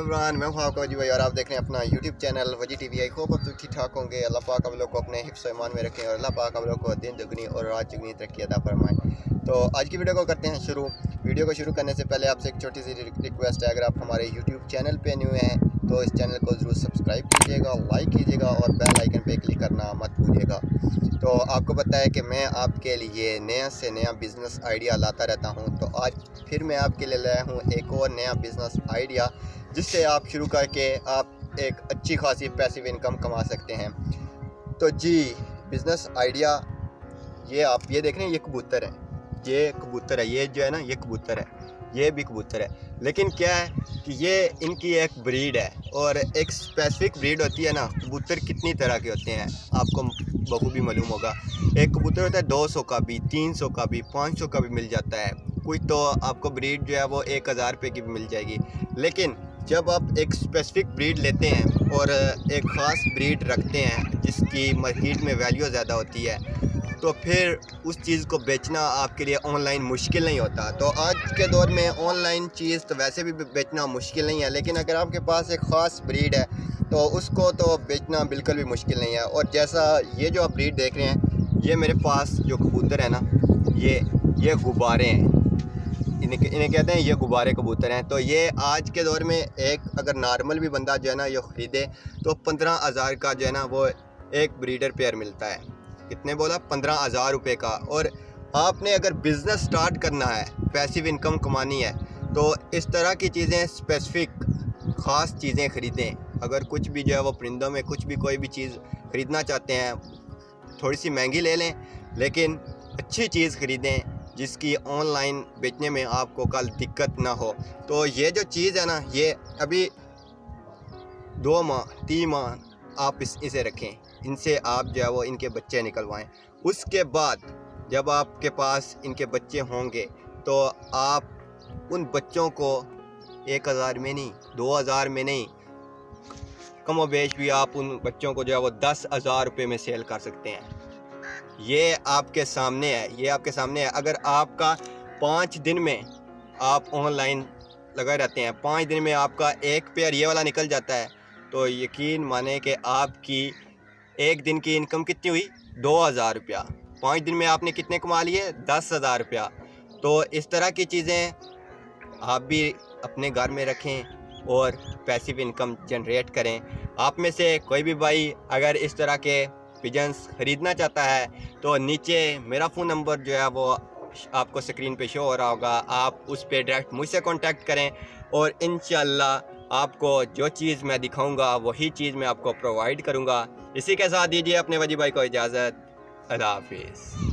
इमरान, मैं हूँ आपका वजी भाई और आप देख रहे हैं अपना यूट्यूब चैनल वजी टीवी। आई होप आप ठीक ठाक होंगे। अल्लाह पाक आप लोग को अपने हिफ्ज़ और ईमान में रखें और अल्लाह पाक आप लोग को दिन दुगनी और रात चुगनी तरक्की अता फरमाएं। तो आज की वीडियो को करते हैं शुरू। वीडियो को शुरू करने से पहले आपसे एक छोटी सी रिक्वेस्ट है, अगर आप हमारे यूट्यूब चैनल पे न्यू हैं तो इस चैनल को ज़रूर सब्सक्राइब कीजिएगा, लाइक कीजिएगा और बेल आइकन पे क्लिक करना मत भूलिएगा। तो आपको पता है कि मैं आपके लिए नया से नया बिज़नेस आइडिया लाता रहता हूं, तो आज फिर मैं आपके लिए लाया हूं एक और नया बिज़नेस आइडिया जिससे आप शुरू करके आप एक अच्छी खासी पैसिव इनकम कमा सकते हैं। तो जी बिज़नेस आइडिया ये देख रहे हैं, ये कबूतर है, ये जो है ना, ये कबूतर है, ये भी कबूतर है। लेकिन क्या है कि ये इनकी एक ब्रीड है और एक स्पेसिफिक ब्रीड होती है ना। कबूतर कितनी तरह के होते हैं आपको बखूबी मालूम होगा। एक कबूतर होता है 200 का भी, 300 का भी, 500 का भी मिल जाता है। कोई तो आपको ब्रीड जो है वो 1000 रुपये की भी मिल जाएगी। लेकिन जब आप एक स्पेसिफिक ब्रीड लेते हैं और एक ख़ास ब्रीड रखते हैं जिसकी मार्केट में वैल्यू ज़्यादा होती है, तो फिर उस चीज़ को बेचना आपके लिए ऑनलाइन मुश्किल नहीं होता। तो आज के दौर में ऑनलाइन चीज़ तो वैसे भी बेचना मुश्किल नहीं है, लेकिन अगर आपके पास एक ख़ास ब्रीड है तो उसको तो बेचना बिल्कुल भी मुश्किल नहीं है। और जैसा ये जो आप ब्रीड देख रहे हैं, ये मेरे पास जो कबूतर है ना, ये गुब्बारे हैं, इन्हें कहते हैं, ये गुब्बारे कबूतर हैं। तो ये आज के दौर में एक अगर नॉर्मल भी बंदा जो है ना ये ख़रीदे तो 15,000 का जो है ना वो एक ब्रीडर पेयर मिलता है। कितने बोला? 15,000 रुपये का। और आपने अगर बिज़नेस स्टार्ट करना है, पैसिव इनकम कमानी है, तो इस तरह की चीज़ें स्पेसिफिक ख़ास चीज़ें ख़रीदें। अगर कुछ भी जो है वो परिंदों में कुछ भी कोई भी चीज़ ख़रीदना चाहते हैं, थोड़ी सी महंगी ले लें लेकिन अच्छी चीज़ ख़रीदें जिसकी ऑनलाइन बेचने में आपको कल दिक्कत ना हो। तो ये जो चीज़ है ना, ये अभी 2 माह 3 माह आप इसे रखें, इनसे आप जो है वो इनके बच्चे निकलवाएं। उसके बाद जब आपके पास इनके बच्चे होंगे तो आप उन बच्चों को 1000 में नहीं, 2000 में नहीं, कमो बेश भी आप उन बच्चों को जो है वो 10,000 रुपये में सेल कर सकते हैं। ये आपके सामने है, अगर आपका 5 दिन में आप ऑनलाइन लगे रहते हैं, 5 दिन में आपका एक पेयर ये वाला निकल जाता है, तो यकीन माने कि आपकी एक दिन की इनकम कितनी हुई? 2000 रुपया। 5 दिन में आपने कितने कमा लिए? 10,000 रुपया। तो इस तरह की चीज़ें आप भी अपने घर में रखें और पैसिव इनकम जनरेट करें। आप में से कोई भी भाई अगर इस तरह के पिजन्स ख़रीदना चाहता है तो नीचे मेरा फ़ोन नंबर जो है वो आपको स्क्रीन पे शो हो रहा होगा, आप उस पर डायरेक्ट मुझसे कांटेक्ट करें और इंशाल्लाह आपको जो चीज़ मैं दिखाऊंगा वही चीज़ मैं आपको प्रोवाइड करूंगा। इसी के साथ दीजिए अपने वजी भाई को इजाज़त। अल्लाह हाफिज़।